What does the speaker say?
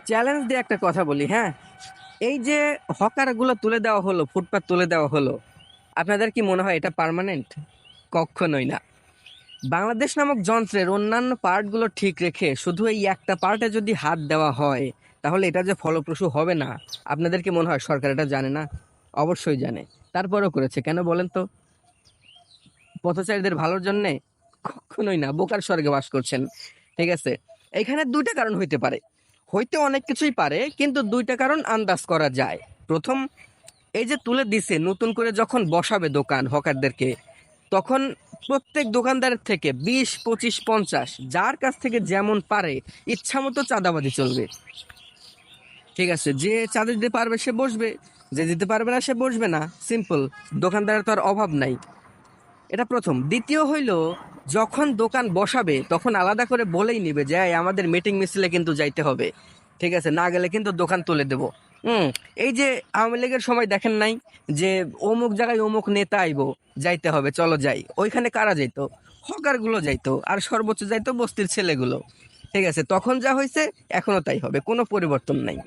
Challenge দিয়ে একটা কথা বলি, হ্যাঁ, এই যে হকারগুলো তুলে দেওয়া হলো, ফুটপাত তুলে দেওয়া হলো, আপনাদের কি মনে হয় এটা পার্মানেন্ট? কখনোই না। বাংলাদেশ নামক যন্ত্রের অন্যান্য পার্টগুলো ঠিক রেখে শুধু এই একটা পার্টে যদি হাত দেওয়া হয়, তাহলে এটা যে ফলপ্রসূ হবে না, আপনাদের কি মনে হয় সরকার এটা জানে না? অবশ্যই জানে, তারপরেও করেছে কেন বলেন তো? পথচারীদের ভালোর জন্যে? কখনোই না, বোকার স্বর্গে বাস করছেন। ঠিক আছে, এখানে দুইটা কারণ হইতে পারে, হইতে অনেক কিছুই পারে, কিন্তু দুইটা কারণ আন্দাজ করা যায়। প্রথম, এই যে তুলে দিছে নতুন করে যখন বসাবে দোকান হকারদেরকে, তখন প্রত্যেক দোকানদারের থেকে 20, 25, 50 যার কাছ থেকে যেমন পারে ইচ্ছা মতো চাঁদাবাজি চলবে। ঠিক আছে, যে চাঁদা দিতে পারবে সে বসবে, যে দিতে পারবে না সে বসবে না, সিম্পল। দোকানদারের তো আর অভাব নাই। এটা প্রথম। দ্বিতীয় হইল, যখন দোকান বসাবে তখন আলাদা করে বলেই নিবে যে "এই, আমাদের মিটিং মিছিলে কিন্তু যাইতে হবে, ঠিক আছে, না গেলে কিন্তু দোকান তুলে দেব।" এই যে আওয়ামী লীগের সময় দেখেন নাই যে অমুক জায়গায় অমুক নেতা আইবো, যাইতে হবে, চলো যাই, ওইখানে কারা যাইতো? হকার গুলো যাইতো, আর সর্বোচ্চ যাইতো বস্তির ছেলেগুলো। ঠিক আছে, তখন যা হয়েছে এখনো তাই হবে, কোনো পরিবর্তন নাই।